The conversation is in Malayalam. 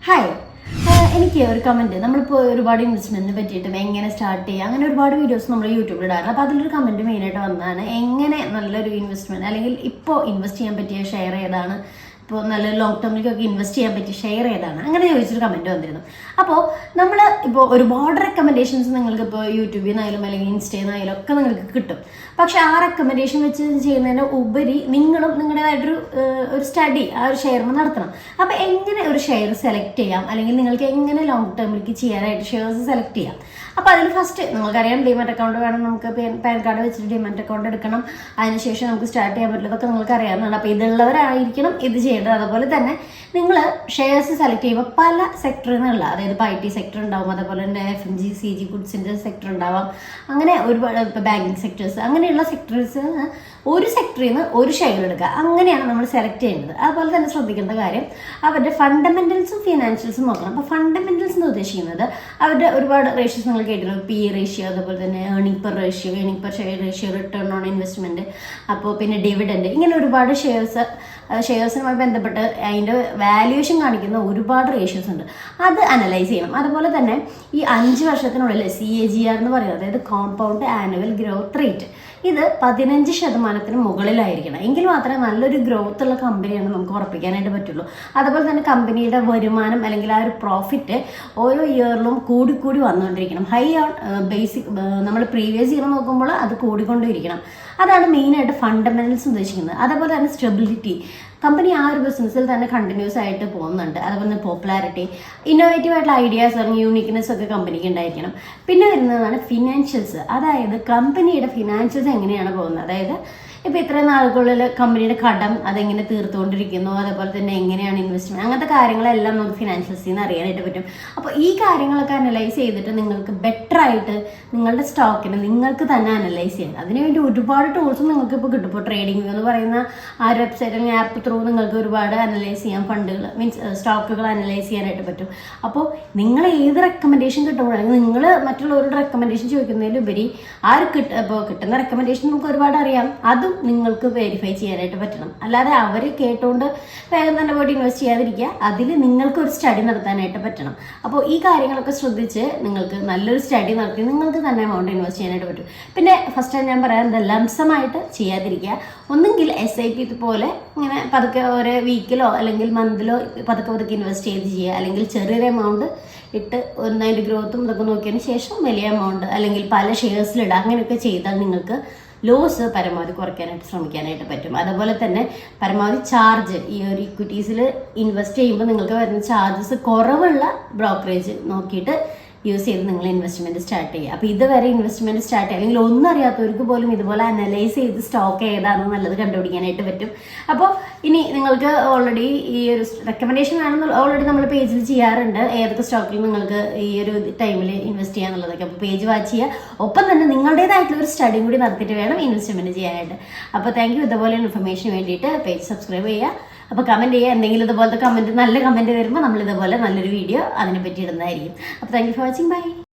ഹായ്, എനിക്ക് ഒരു കമൻറ്റ്, നമ്മളിപ്പോൾ ഒരുപാട് ഇൻവെസ്റ്റ്മെൻറ്റിനെ പറ്റിയിട്ടും എങ്ങനെ സ്റ്റാർട്ട് ചെയ്യുക അങ്ങനെ ഒരുപാട് വീഡിയോസ് നമ്മൾ യൂട്യൂബിൽ ഇടാറുണ്ട്. അപ്പോൾ അതിലൊരു കമൻറ്റ് മെയിനായിട്ട് വന്നതാണ്, എങ്ങനെ നല്ലൊരു ഇൻവെസ്റ്റ്മെൻറ്റ് അല്ലെങ്കിൽ ഇപ്പോൾ ഇൻവെസ്റ്റ് ചെയ്യാൻ പറ്റിയ ഷെയർ ഏതാണ്, ഇപ്പോൾ നല്ല ലോങ് ടേമിലേക്കൊക്കെ ഇൻവെസ്റ്റ് ചെയ്യാൻ പറ്റിയ ഷെയർ ഏതാണ്, അങ്ങനെ ചോദിച്ചൊരു കമൻറ്റ് വന്നിരുന്നു. അപ്പോൾ നമ്മൾ ഇപ്പോൾ ഒരുപാട് റെക്കമെൻഡേഷൻസ് നിങ്ങൾക്ക് ഇപ്പോൾ യൂട്യൂബിൽ നിന്നായാലും അല്ലെങ്കിൽ ഇൻസ്റ്റയിൽ നിന്നായാലും ഒക്കെ നിങ്ങൾക്ക് കിട്ടും. പക്ഷെ ആ റെക്കമെൻഡേഷൻ വെച്ച് ചെയ്യുന്നതിന് ഉപരി നിങ്ങളും നിങ്ങളുടേതായിട്ടൊരു സ്റ്റഡി ആ ഒരു ഷെയറിന് നടത്തണം. അപ്പോൾ എങ്ങനെ ഒരു ഷെയർ സെലക്ട് ചെയ്യാം, അല്ലെങ്കിൽ നിങ്ങൾക്ക് എങ്ങനെ ലോങ് ടേമിലേക്ക് ചെയ്യാനായിട്ട് ഷെയർസ് സെലക്ട് ചെയ്യാം. അപ്പോൾ അതിൽ ഫസ്റ്റ് നിങ്ങൾക്കറിയാം, ഡിമാറ്റ് അക്കൗണ്ട് വേണം, നമുക്ക് പാൻ കാർഡ് വെച്ചിട്ട് ഡിമാറ്റ് അക്കൗണ്ട് എടുക്കണം, അതിനുശേഷം നമുക്ക് സ്റ്റാർട്ട് ചെയ്യാൻ പറ്റില്ല, ഇതൊക്കെ നിങ്ങൾക്ക് അറിയാവുന്നതാണ്. അപ്പോൾ ഇതുള്ളവരായിരിക്കണം ഇത് ചെയ്യേണ്ടത്. അതുപോലെ തന്നെ നിങ്ങൾ ഷെയർസ് സെലക്ട് ചെയ്യുമ്പോൾ പല സെക്ടറിൽ നിന്നുള്ള, അതായത് ഇപ്പോൾ IT സെക്ടർ ഉണ്ടാവും, അതേപോലെ തന്നെ FMCG ഗുഡ്സിൻ്റെ സെക്ടർ ഉണ്ടാവാം, അങ്ങനെ ഒരുപാട് ഇപ്പോൾ ബാങ്കിങ് സെക്ടേഴ്സ്, അങ്ങനെയുള്ള സെക്ടേഴ്സ് ഒരു സെക്ടറിൽ നിന്ന് ഒരു ഷെയർ എടുക്കുക, അങ്ങനെയാണ് നമ്മൾ സെലക്ട് ചെയ്യുന്നത്. അതുപോലെ തന്നെ ശ്രദ്ധിക്കേണ്ട കാര്യം, അവരുടെ ഫണ്ടമെന്റൽസും ഫിനാൻഷ്യൽസും നോക്കണം. അപ്പോൾ ഫണ്ടമെന്റൽസ് എന്ന് ഉദ്ദേശിക്കുന്നത് അവരുടെ ഒരുപാട് റേഷ്യോസ് നിങ്ങൾ കേട്ടിട്ടുണ്ട്, PE റേഷ്യോ, അതുപോലെ തന്നെ earning per share ratio, return on investment, അപ്പോൾ പിന്നെ ഡിവിഡൻഡ്, ഇങ്ങനെ ഒരുപാട് ഷെയർസുമായി ബന്ധപ്പെട്ട് അതിൻ്റെ വാല്യുവേഷൻ കാണിക്കുന്ന ഒരുപാട് റേഷ്യോസ് ഉണ്ട്. അത് അനലൈസ് ചെയ്യണം. അതുപോലെ തന്നെ ഈ 5 വർഷത്തിനുള്ളിൽ CAGR എന്ന് പറയുന്നത്, അതായത് കോമ്പൗണ്ട് ആനുവൽ ഗ്രോത്ത് റേറ്റ്, ഇത് 15% മുകളിലായിരിക്കണം. എങ്കിൽ മാത്രമേ നല്ലൊരു ഗ്രോത്ത് ഉള്ള കമ്പനിയാണ് നമുക്ക് ഉറപ്പിക്കാനായിട്ട് പറ്റുള്ളൂ. അതുപോലെ തന്നെ കമ്പനിയുടെ വരുമാനം അല്ലെങ്കിൽ ആ ഒരു പ്രോഫിറ്റ് ഓരോ ഇയറിലും കൂടി വന്നുകൊണ്ടിരിക്കണം. ഹൈ ഓൺ ബേസിക്, നമ്മൾ പ്രീവിയസ് ഇയർ നോക്കുമ്പോൾ അത് കൂടിക്കൊണ്ടിരിക്കണം. അതാണ് മെയിനായിട്ട് ഫണ്ടമെന്റൽസ് ഉദ്ദേശിക്കുന്നത്. അതുപോലെ തന്നെ സ്റ്റെബിലിറ്റി, കമ്പനി ആ ഒരു ബിസിനസ്സിൽ തന്നെ കണ്ടിന്യൂസ് ആയിട്ട് പോകുന്നുണ്ട്. അതുപോലെ തന്നെ പോപ്പുലാരിറ്റി, ഇന്നോവേറ്റീവ് ആയിട്ടുള്ള ഐഡിയാസ് അല്ലെങ്കിൽ യൂണിക്നെസ് ഒക്കെ കമ്പനിക്ക് ഉണ്ടായിരിക്കണം. പിന്നെ വരുന്നതാണ് ഫിനാൻഷ്യൽസ്, അതായത് കമ്പനിയുടെ ഫിനാൻഷ്യൽസ് എങ്ങനെയാണ് പോകുന്നത്, അതായത് ഇപ്പോൾ ഇത്രയും നാളുകളിൽ കമ്പനിയുടെ കടം അതെങ്ങനെ തീർത്തുകൊണ്ടിരിക്കുന്നു, അതേപോലെ തന്നെ എങ്ങനെയാണ് ഇൻവെസ്റ്റ്മെന്റ്, അങ്ങനത്തെ കാര്യങ്ങളെല്ലാം നമുക്ക് ഫിനാൻഷ്യൽസിൽ നിന്ന് അറിയാനായിട്ട് പറ്റും. അപ്പോൾ ഈ കാര്യങ്ങളൊക്കെ അനലൈസ് ചെയ്തിട്ട് നിങ്ങൾക്ക് ബെറ്റർ ആയിട്ട് നിങ്ങളുടെ സ്റ്റോക്കിനെ നിങ്ങൾക്ക് തന്നെ അനലൈസ് ചെയ്യാം. അതിനുവേണ്ടി ഒരുപാട് ടൂൾസും നിങ്ങൾക്ക് ഇപ്പോൾ കിട്ടും. ഇപ്പോൾ ട്രേഡിംഗ് എന്ന് പറയുന്ന ആ ഒരു വെബ്സൈറ്റ് അല്ലെങ്കിൽ ആപ്പ് ത്രൂ നിങ്ങൾക്ക് ഒരുപാട് അനലൈസ് ചെയ്യാം, ഫണ്ടുകൾ സ്റ്റോക്കുകൾ അനലൈസ് ചെയ്യാനായിട്ട് പറ്റും. അപ്പോൾ നിങ്ങൾ ഏത് റെക്കമെൻഡേഷൻ കിട്ടുമ്പോഴാണെങ്കിൽ നിങ്ങൾ മറ്റുള്ളവരുടെ റെക്കമെൻഡേഷൻ ചോദിക്കുന്നതിലുപരി ആ ഒരു ഇപ്പോൾ കിട്ടുന്ന റെക്കമെൻഡേഷൻ നമുക്ക് ഒരുപാട് അറിയാം, അതും നിങ്ങൾക്ക് വെരിഫൈ ചെയ്യാനായിട്ട് പറ്റണം. അല്ലാതെ അവർ കേട്ടുകൊണ്ട് വേഗം തന്നെ പോയിട്ട് ഇൻവെസ്റ്റ് ചെയ്യാതിരിക്കുക, അതിൽ നിങ്ങൾക്ക് ഒരു സ്റ്റഡി നടത്താനായിട്ട് പറ്റണം. അപ്പോൾ ഈ കാര്യങ്ങളൊക്കെ ശ്രദ്ധിച്ച് നിങ്ങൾക്ക് നല്ലൊരു സ്റ്റഡി നടത്തി നിങ്ങൾക്ക് തന്നെ എമൗണ്ട് ഇൻവെസ്റ്റ് ചെയ്യാനായിട്ട് പറ്റും. പിന്നെ ഫസ്റ്റ് ഞാൻ പറയാം, ലംസമായിട്ട് ചെയ്യാതിരിക്കുക. ഒന്നെങ്കിൽ SIP പോലെ ഇങ്ങനെ പതുക്കെ ഓരോ വീക്കിലോ അല്ലെങ്കിൽ മന്തിലോ പതുക്കെ ഇൻവെസ്റ്റ് ചെയ്ത് ചെയ്യുക, അല്ലെങ്കിൽ ചെറിയൊരു എമൗണ്ട് ഇട്ട് അതിൻ്റെ ഗ്രോത്തും ഇതൊക്കെ നോക്കിയതിന് ശേഷം വലിയ എമൗണ്ട് അല്ലെങ്കിൽ പല ഷെയർസിലിടുക. അങ്ങനെയൊക്കെ ചെയ്താൽ നിങ്ങൾക്ക് ലോസ് പരമാവധി കുറയ്ക്കാനായിട്ട് ശ്രമിക്കാനായിട്ട് പറ്റും. അതുപോലെ തന്നെ പരമാവധി ചാർജ്, ഈ ഒരു ഇക്വിറ്റീസിൽ ഇൻവെസ്റ്റ് ചെയ്യുമ്പോൾ നിങ്ങൾക്ക് വരുന്ന ചാർജസ് കുറവുള്ള ബ്രോക്കറേജ് നോക്കിയിട്ട് യൂസ് ചെയ്ത് നിങ്ങൾ ഇൻവെസ്റ്റ്മെന്റ് സ്റ്റാർട്ട് ചെയ്യുക. അപ്പോൾ ഇതുവരെ ഇൻവെസ്റ്റ്മെന്റ് സ്റ്റാർട്ട് ചെയ്യുക അല്ലെങ്കിൽ ഒന്നും അറിയാത്തവർക്ക് പോലും ഇതുപോലെ അനലൈസ് ചെയ്ത് സ്റ്റോക്ക് ഏതാണെന്ന് നല്ലത് കണ്ടുപിടിക്കാനായിട്ട് പറ്റും. അപ്പോൾ ഇനി നിങ്ങൾക്ക് ഓൾറെഡി ഈ ഒരു റെക്കമെൻഡേഷൻ വേണമെന്ന് ഓൾറെഡി നമ്മൾ പേജിൽ ചെയ്യാറുണ്ട്, ഏതൊക്കെ സ്റ്റോക്കിൽ നിങ്ങൾക്ക് ഈ ഒരു ടൈമിൽ ഇൻവെസ്റ്റ് ചെയ്യാന്നുള്ളതൊക്കെ. അപ്പോൾ പേജ് വാച്ച് ചെയ്യുക, ഒപ്പം തന്നെ നിങ്ങളുടേതായിട്ടുള്ള ഒരു സ്റ്റഡിയും കൂടി നടത്തിയിട്ട് വേണം ഇൻവെസ്റ്റ്മെന്റ് ചെയ്യാനായിട്ട്. അപ്പോൾ താങ്ക് യു. ഇതുപോലെ ഇൻഫർമേഷന് വേണ്ടിയിട്ട് പേജ് സബ്സ്ക്രൈബ് ചെയ്യുക. അപ്പോൾ കമൻറ്റ് ചെയ്യുക, എന്തെങ്കിലും ഇതുപോലത്തെ കമൻറ്റ്, നല്ല കമൻറ്റ് വരുമ്പോൾ നമ്മൾ ഇതുപോലെ നല്ലൊരു വീഡിയോ അതിനെ പറ്റി ഇടുന്നതായിരിക്കും. അപ്പോൾ thank you for watching. By.